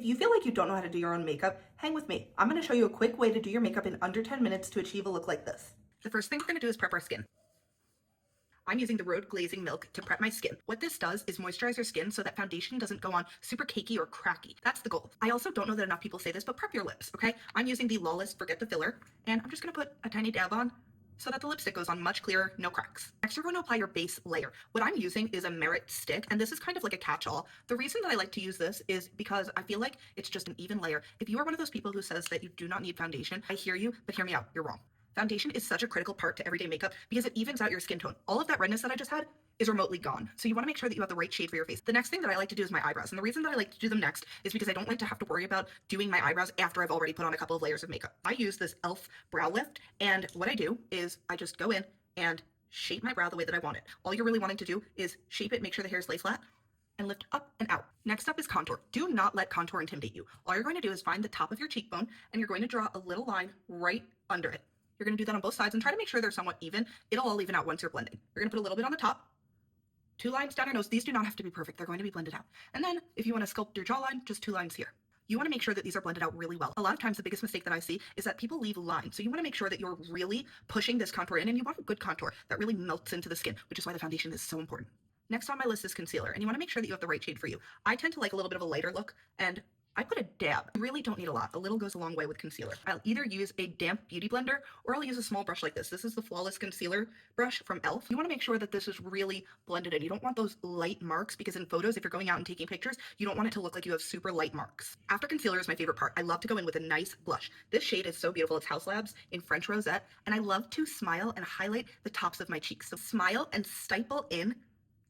If you feel like you don't know how to do your own makeup, hang with me. I'm going to show you a quick way to do your makeup in under 10 minutes to achieve a look like this. The first thing we're going to do is prep our skin. I'm using the Rhode Glazing Milk to prep my skin. What this does is moisturize your skin so that foundation doesn't go on super cakey or cracky. That's the goal. I also don't know that enough people say this, but prep your lips, okay? I'm using the Lawless Forget the Filler, and I'm just going to put a tiny dab on so that the lipstick goes on much clearer, no cracks. Next, you're going to apply your base layer. What I'm using is a Merit stick, and this is kind of like a catch-all. The reason that I like to use this is because I feel like it's just an even layer. If you are one of those people who says that you do not need foundation, I hear you, but hear me out, you're wrong. Foundation is such a critical part to everyday makeup because it evens out your skin tone. All of that redness that I just had is remotely gone. So you want to make sure that you have the right shade for your face. The next thing that I like to do is my eyebrows. And the reason that I like to do them next is because I don't like to have to worry about doing my eyebrows after I've already put on a couple of layers of makeup. I use this e.l.f. brow lift, and what I do is I just go in and shape my brow the way that I want it. All you're really wanting to do is shape it, make sure the hairs lay flat, and lift up and out. Next up is contour. Do not let contour intimidate you. All you're going to do is find the top of your cheekbone, and you're going to draw a little line right under it. You're going to do that on both sides and try to make sure they're somewhat even. It'll all even out once you're blending. You're going to put a little bit on the top, 2 lines down your nose. These do not have to be perfect. They're going to be blended out. And then if you want to sculpt your jawline, just 2 lines here. You want to make sure that these are blended out really well. A lot of times the biggest mistake that I see is that people leave lines. So you want to make sure that you're really pushing this contour in, and you want a good contour that really melts into the skin, which is why the foundation is so important. Next on my list is concealer, and you want to make sure that you have the right shade for you. I tend to like a little bit of a lighter look, and I put a dab. You really don't need a lot. A little goes a long way with concealer. I'll either use a damp beauty blender or I'll use a small brush like this. This is the Flawless Concealer brush from e.l.f. You want to make sure that this is really blended in. You don't want those light marks because in photos, if you're going out and taking pictures, you don't want it to look like you have super light marks. After concealer is my favorite part. I love to go in with a nice blush. This shade is so beautiful. It's Haus Labs in French Rosette, and I love to smile and highlight the tops of my cheeks. So smile and stipple in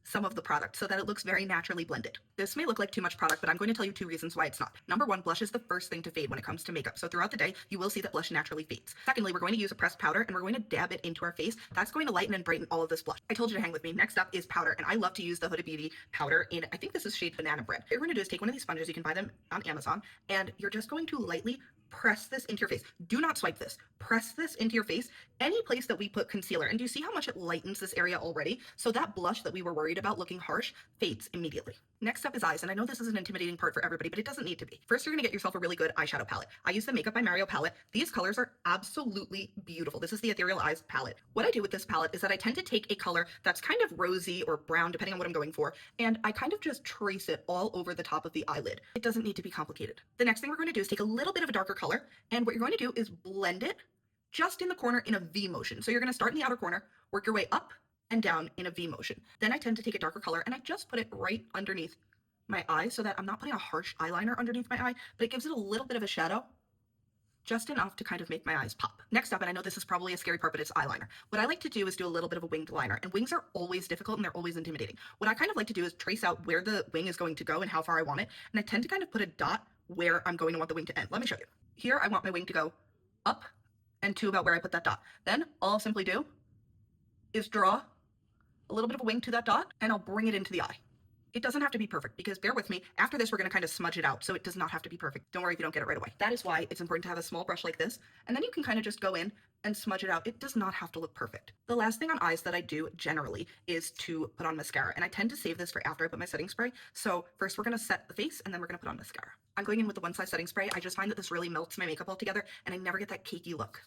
some of the product so that it looks very naturally blended. This may look like too much product, but I'm going to tell you 2 reasons why it's not. Number 1, blush is the first thing to fade when it comes to makeup. So throughout the day, you will see that blush naturally fades. Secondly, we're going to use a pressed powder and we're going to dab it into our face. That's going to lighten and brighten all of this blush. I told you to hang with me. Next up is powder, and I love to use the Huda Beauty powder in, I think this is shade Banana Bread. What you're going to do is take one of these sponges, you can buy them on Amazon, and you're just going to lightly press this into your face. Do not swipe this. Press this into your face, any place that we put concealer. And do you see how much it lightens this area already? So that blush that we were worried about looking harsh fades immediately. Next up is eyes, and I know this is an intimidating part for everybody, but it doesn't need to be. First, you're gonna get yourself a really good eyeshadow palette. I use the Makeup by Mario palette. These colors are absolutely beautiful. This is the Ethereal Eyes palette. What I do with this palette is that I tend to take a color that's kind of rosy or brown, depending on what I'm going for, and I kind of just trace it all over the top of the eyelid. It doesn't need to be complicated. The next thing we're gonna do is take a little bit of a darker color, and what you're going to do is blend it just in the corner in a V motion. So you're gonna start in the outer corner, work your way up and down in a V motion. Then I tend to take a darker color and I just put it right underneath my eye so that I'm not putting a harsh eyeliner underneath my eye, but it gives it a little bit of a shadow, just enough to kind of make my eyes pop. Next up, and I know this is probably a scary part, but it's eyeliner. What I like to do is do a little bit of a winged liner, and wings are always difficult and they're always intimidating. What I kind of like to do is trace out where the wing is going to go and how far I want it, and I tend to kind of put a dot where I'm going to want the wing to end. Let me show you. Here, I want my wing to go up and to about where I put that dot. Then all I'll simply do is draw a little bit of a wing to that dot, and I'll bring it into the eye. It doesn't have to be perfect because bear with me, after this we're going to kind of smudge it out, so it does not have to be perfect. Don't worry if you don't get it right away. That is why it's important to have a small brush like this, and then you can kind of just go in and smudge it out. It does not have to look perfect. The last thing on eyes that I do generally is to put on mascara, and I tend to save this for after I put my setting spray. So first we're going to set the face, and then we're going to put on mascara. I'm going in with the One Size setting spray. I just find that this really melts my makeup all together, and I never get that cakey look.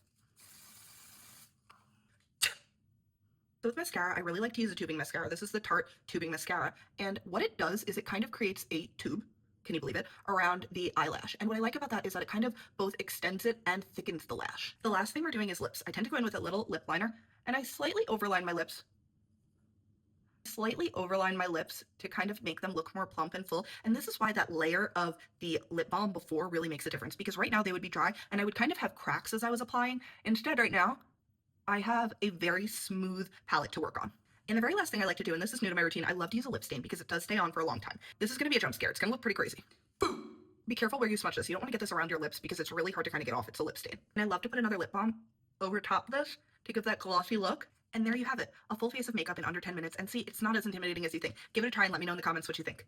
So with mascara, I really like to use a tubing mascara. This is the Tarte tubing mascara, and what it does is it kind of creates a tube, can you believe it, around the eyelash. And what I like about that is that it kind of both extends it and thickens the lash. The last thing we're doing is lips. I tend to go in with a little lip liner, and I slightly overline my lips. To kind of make them look more plump and full. And this is why that layer of the lip balm before really makes a difference, because right now they would be dry and I would kind of have cracks as I was applying. Instead, right now, I have a very smooth palette to work on. And the very last thing I like to do, and this is new to my routine, I love to use a lip stain because it does stay on for a long time. This is going to be a jump scare. It's going to look pretty crazy. Boom! Be careful where you smudge this. You don't want to get this around your lips because it's really hard to kind of get off. It's a lip stain. And I love to put another lip balm over top of this to give that glossy look. And there you have it, a full face of makeup in under 10 minutes. And see, it's not as intimidating as you think. Give it a try and let me know in the comments what you think.